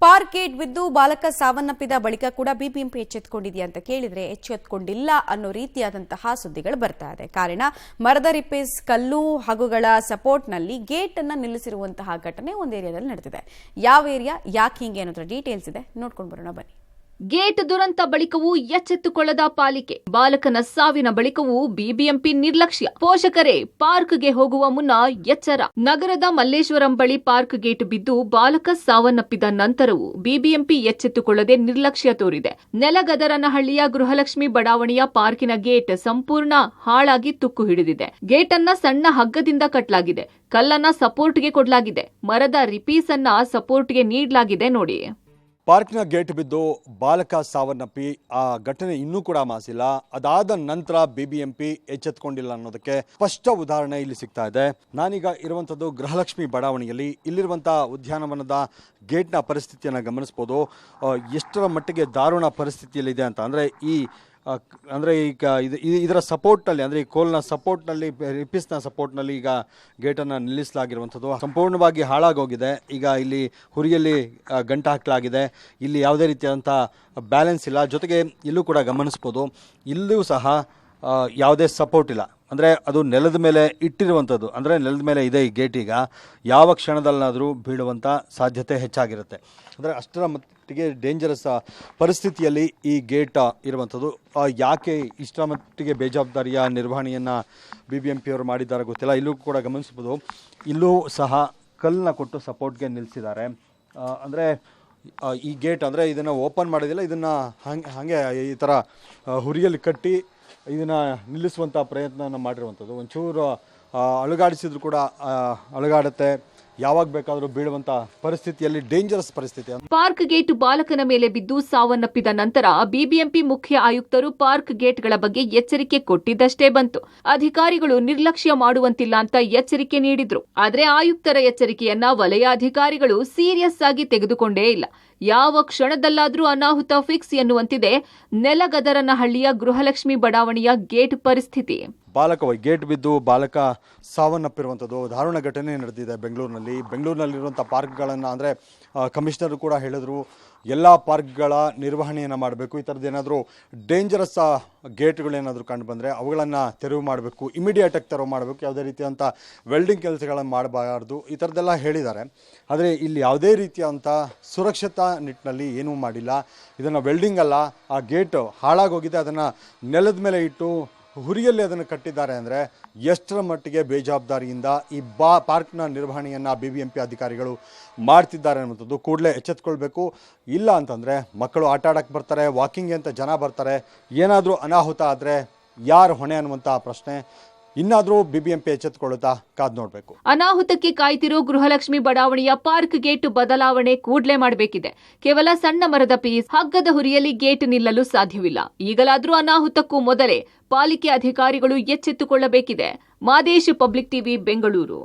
Park gate ಬಿದ್ದು ಬಾಲಕ ಸಾವನ್ನಪ್ಪಿದ ಬಳಿಕ ಕೂಡ ಬಿಬಿಎಂಪಿ ಎಚ್ಚೆತ್ತುಕೊಂಡಿದೆಯಾ ಅಂತ ಕೇಳಿದ್ರೆ ಎಚ್ಚೆತ್ತುಕೊಂಡಿಲ್ಲ ಅನ್ನೋ ರೀತಿಯಾದಂತಹ ಸುದ್ದಿಗಳು ಬರ್ತಾ ಇದೆ. ಕಾರಣ ಮರದ ರಿಪೇಸ್ ಕಲ್ಲು ಹಗುಗಳ ಸಪೋರ್ಟ್ನಲ್ಲಿ ಗೇಟ್ ಅನ್ನು ನಿಲ್ಲಿಸಿರುವಂತಹ ಘಟನೆ ಒಂದು ಏರಿಯಾದಲ್ಲಿ ನಡೆದಿದೆ. ಯಾವ ಏರಿಯಾ, ಯಾಕೆ ಹಿಂಗೆ ಅನ್ನೋದ್ರ ಡೀಟೇಲ್ಸ್ ಇದೆ, ನೋಡ್ಕೊಂಡು ಬರೋಣ ಬನ್ನಿ. ಗೇಟ್ ದುರಂತ ಬಳಿಕವೂ ಎಚ್ಚೆತ್ತುಕೊಳ್ಳದ ಪಾಲಿಕೆ, ಬಾಲಕನ ಸಾವಿನ ಬಳಿಕವೂ ಬಿಬಿಎಂಪಿ ನಿರ್ಲಕ್ಷ್ಯ. ಪೋಷಕರೇ ಪಾರ್ಕ್ಗೆ ಹೋಗುವ ಮುನ್ನ ಎಚ್ಚರ. ನಗರದ ಮಲ್ಲೇಶ್ವರಂ ಬಳಿ ಪಾರ್ಕ್ ಗೇಟ್ ಬಿದ್ದು ಬಾಲಕ ಸಾವನ್ನಪ್ಪಿದ ನಂತರವೂ ಬಿಬಿಎಂಪಿ ಎಚ್ಚೆತ್ತುಕೊಳ್ಳದೆ ನಿರ್ಲಕ್ಷ್ಯ ತೋರಿದೆ. ನೆಲಗದರನಹಳ್ಳಿಯ ಗೃಹಲಕ್ಷ್ಮಿ ಬಡಾವಣೆಯ ಪಾರ್ಕಿನ ಗೇಟ್ ಸಂಪೂರ್ಣ ಹಾಳಾಗಿ ತುಕ್ಕು ಹಿಡಿದಿದೆ. ಗೇಟ್ ಅನ್ನ ಸಣ್ಣ ಹಗ್ಗದಿಂದ ಕಟ್ಟಲಾಗಿದೆ, ಕಲ್ಲನ್ನ ಸಪೋರ್ಟ್ಗೆ ಕೊಡಲಾಗಿದೆ, ಮರದ ರಿಪೀಸ್ ಅನ್ನ ಸಪೋರ್ಟ್ಗೆ ನೀಡಲಾಗಿದೆ. ನೋಡಿ, ಪಾರ್ಕ್ನ ಗೇಟ್ ಬಿದ್ದು ಬಾಲಕ ಸಾವನ್ನಪ್ಪಿ ಆ ಘಟನೆ ಇನ್ನೂ ಕೂಡ ಮಾಸಿಲ್ಲ. ಅದಾದ ನಂತರ ಬಿಬಿಎಂಪಿ ಎಚ್ಚೆತ್ತುಕೊಂಡಿಲ್ಲ ಅನ್ನೋದಕ್ಕೆ ಸ್ಪಷ್ಟ ಉದಾಹರಣೆ ಇಲ್ಲಿ ಸಿಗ್ತಾ ಇದೆ. ನಾನೀಗ ಇರುವಂಥದ್ದು ಗೃಹಲಕ್ಷ್ಮಿ ಬಡಾವಣೆಯಲ್ಲಿ. ಇಲ್ಲಿರುವಂತಹ ಉದ್ಯಾನವನದ ಗೇಟ್ನ ಪರಿಸ್ಥಿತಿಯನ್ನು ಗಮನಿಸ್ಬೋದು. ಎಷ್ಟರ ಮಟ್ಟಿಗೆ ದಾರುಣ ಪರಿಸ್ಥಿತಿಯಲ್ಲಿದೆ ಅಂತ ಅಂದರೆ ಈಗ ಇದರ ಸಪೋರ್ಟ್ನಲ್ಲಿ, ಅಂದರೆ ಈ ಕೋಲ್ನ ಸಪೋರ್ಟ್ನಲ್ಲಿ, ರಿಪೀಸ್ನ ಸಪೋರ್ಟ್ನಲ್ಲಿ ಈಗ ಗೇಟನ್ನು ನಿಲ್ಲಿಸಲಾಗಿರುವಂಥದ್ದು ಸಂಪೂರ್ಣವಾಗಿ ಹಾಳಾಗೋಗಿದೆ. ಈಗ ಇಲ್ಲಿ ಹುರಿಯಲ್ಲಿ ಗಂಟು ಹಾಕಲಾಗಿದೆ. ಇಲ್ಲಿ ಯಾವುದೇ ರೀತಿಯಾದಂಥ ಬ್ಯಾಲೆನ್ಸ್ ಇಲ್ಲ. ಜೊತೆಗೆ ಇಲ್ಲೂ ಕೂಡ ಗಮನಿಸ್ಬೋದು, ಇಲ್ಲೂ ಸಹ ಯಾವುದೇ ಸಪೋರ್ಟ್ ಇಲ್ಲ. ಅಂದರೆ ಅದು ನೆಲದ ಮೇಲೆ ಇಟ್ಟಿರುವಂಥದ್ದು, ಅಂದರೆ ನೆಲದ ಮೇಲೆ ಇದೆ ಈ ಗೇಟ್. ಈಗ ಯಾವ ಕ್ಷಣದಲ್ಲಾದರೂ ಬೀಳುವಂಥ ಸಾಧ್ಯತೆ ಹೆಚ್ಚಾಗಿರುತ್ತೆ. ಅಂದರೆ ಅಷ್ಟರ ಮಟ್ಟಿಗೆ ಡೇಂಜರಸ್ ಪರಿಸ್ಥಿತಿಯಲ್ಲಿ ಈ ಗೇಟ್ ಇರುವಂಥದ್ದು. ಯಾಕೆ ಇಷ್ಟರ ಮಟ್ಟಿಗೆ ಬೇಜವಾಬ್ದಾರಿಯ ನಿರ್ವಹಣೆಯನ್ನು ಬಿಬಿಎಂಪಿಯವರು ಮಾಡಿದ್ದಾರೆ ಗೊತ್ತಿಲ್ಲ. ಇಲ್ಲೂ ಕೂಡ ಗಮನಿಸ್ಬೋದು, ಇಲ್ಲೂ ಸಹ ಕಲ್ಲನ್ನ ಕೊಟ್ಟು ಸಪೋರ್ಟ್ಗೆ ನಿಲ್ಲಿಸಿದ್ದಾರೆ. ಅಂದರೆ ಈ ಗೇಟ್ ಅಂದರೆ ಇದನ್ನು ಓಪನ್ ಮಾಡೋದಿಲ್ಲ, ಇದನ್ನು ಹಾಗೆ ಈ ಥರ ಹುರಿಯಲ್ಲಿ ಕಟ್ಟಿ ಇದನ್ನು ನಿಲ್ಲಿಸುವಂಥ ಪ್ರಯತ್ನವನ್ನು ಮಾಡಿರುವಂಥದ್ದು. ಒಂಚೂರು ಅಲುಗಾಡಿಸಿದ್ರು ಕೂಡ ಅಲುಗಾಡುತ್ತೆ, ಯಾವಾಗ ಬೇಕಾದರೂ ಬೀಳುವಂತ ಪರಿಸ್ಥಿತಿಯಲ್ಲಿ ಡೇಂಜರಸ್ ಪರಿಸ್ಥಿತಿ. ಪಾರ್ಕ್ ಗೇಟ್ ಬಾಲಕನ ಮೇಲೆ ಬಿದ್ದು ಸಾವನ್ನಪ್ಪಿದ ನಂತರ ಬಿಬಿಎಂಪಿ ಮುಖ್ಯ ಆಯುಕ್ತರು ಪಾರ್ಕ್ ಗೇಟ್ಗಳ ಬಗ್ಗೆ ಎಚ್ಚರಿಕೆ ಕೊಟ್ಟಿದ್ದಷ್ಟೇ ಬಂತು. ಅಧಿಕಾರಿಗಳು ನಿರ್ಲಕ್ಷ್ಯ ಮಾಡುವಂತಿಲ್ಲ ಅಂತ ಎಚ್ಚರಿಕೆ ನೀಡಿದ್ರು. ಆದ್ರೆ ಆಯುಕ್ತರ ಎಚ್ಚರಿಕೆಯನ್ನ ವಲಯ ಅಧಿಕಾರಿಗಳು ಸೀರಿಯಸ್ ಆಗಿ ತೆಗೆದುಕೊಂಡೇ ಇಲ್ಲ. ಯಾವ ಕ್ಷಣದಲ್ಲಾದ್ರೂ ಅನಾಹುತ ಫಿಕ್ಸ್ ಎನ್ನುವಂತಿದೆ ನೆಲಗದರನಹಳ್ಳಿಯ ಗೃಹಲಕ್ಷ್ಮಿ ಬಡಾವಣೆಯ ಗೇಟ್ ಪರಿಸ್ಥಿತಿ. ಗೇಟ್ ಬಿದ್ದು ಬಾಲಕ ಸಾವನ್ನಪ್ಪಿರುವಂಥದ್ದು ದಾರುಣ ಘಟನೆ ನಡೆದಿದೆ ಬೆಂಗಳೂರಿನಲ್ಲಿರುವಂಥ ಪಾರ್ಕ್ಗಳನ್ನು. ಅಂದರೆ ಕಮಿಷನರ್ ಕೂಡ ಹೇಳಿದ್ರು, ಎಲ್ಲ ಪಾರ್ಕ್ಗಳ ನಿರ್ವಹಣೆಯನ್ನು ಮಾಡಬೇಕು. ಈ ಥರದ್ದು ಏನಾದರೂ ಡೇಂಜರಸ್ ಗೇಟ್ಗಳೇನಾದರೂ ಕಂಡು ಬಂದರೆ ಅವುಗಳನ್ನು ತೆರವು ಮಾಡಬೇಕು, ಇಮಿಡಿಯೇಟಾಗಿ ತೆರವು ಮಾಡಬೇಕು. ಯಾವುದೇ ರೀತಿಯಾದಂಥ ವೆಲ್ಡಿಂಗ್ ಕೆಲಸಗಳನ್ನು ಮಾಡಬಾರ್ದು, ಈ ಥರದ್ದೆಲ್ಲ ಹೇಳಿದ್ದಾರೆ. ಆದರೆ ಇಲ್ಲಿ ಯಾವುದೇ ರೀತಿಯಾದಂಥ ಸುರಕ್ಷತಾ ನಿಟ್ಟಿನಲ್ಲಿ ಏನೂ ಮಾಡಿಲ್ಲ. ಇದನ್ನು ವೆಲ್ಡಿಂಗ್ ಅಲ್ಲ, ಆ ಗೇಟ್ ಹಾಳಾಗೋಗಿದೆ, ಅದನ್ನು ನೆಲದ ಮೇಲೆ ಇಟ್ಟು ಹುರಿಯಲ್ಲಿ ಅದನ್ನು ಕಟ್ಟಿದ್ದಾರೆ. ಅಂದರೆ ಎಷ್ಟರ ಮಟ್ಟಿಗೆ ಬೇಜವಾಬ್ದಾರಿಯಿಂದ ಈ ಪಾರ್ಕ್ನ ನಿರ್ವಹಣೆಯನ್ನು ಬಿಬಿಎಂಪಿ ಅಧಿಕಾರಿಗಳು ಮಾಡ್ತಿದ್ದಾರೆ ಅನ್ನುವಂಥದ್ದು ಕೂಡಲೇ ಎಚ್ಚೆತ್ತುಕೊಳ್ಬೇಕು. ಇಲ್ಲ ಅಂತಂದರೆ ಮಕ್ಕಳು ಆಟ ಆಡೋಕ್ಕೆ ಬರ್ತಾರೆ, ವಾಕಿಂಗ್ ಅಂತ ಜನ ಬರ್ತಾರೆ, ಏನಾದರೂ ಅನಾಹುತ ಆದರೆ ಯಾರು ಹೊಣೆ ಅನ್ನುವಂಥ ಪ್ರಶ್ನೆ ಇನ್ನಾದರೂ ಬಿಬಿಎಂಪಿ ಎಚ್ಚೆತ್ತುಕೊಳ್ಳುತ್ತಾ ಕಾದು ನೋಡಬೇಕು. ಅನಾಹುತಕ್ಕೆ ಕಾಯ್ತಿರೋ ಗೃಹಲಕ್ಷ್ಮಿ ಬಡಾವಣೆಯ ಪಾರ್ಕ್ ಗೇಟ್ ಬದಲಾವಣೆ ಕೂಡಲೇ ಮಾಡಬೇಕಿದೆ. ಕೇವಲ ಸಣ್ಣ ಮರದ ಪೀಸ್, ಹಗ್ಗದ ಹುರಿಯಲ್ಲಿ ಗೇಟ್ ನಿಲ್ಲಲು ಸಾಧ್ಯವಿಲ್ಲ. ಈಗಲಾದರೂ ಅನಾಹುತಕ್ಕೂ ಮೊದಲೇ ಪಾಲಿಕೆ ಅಧಿಕಾರಿಗಳು ಎಚ್ಚೆತ್ತುಕೊಳ್ಳಬೇಕಿದೆ. Madesh, public TV, Bengaluru.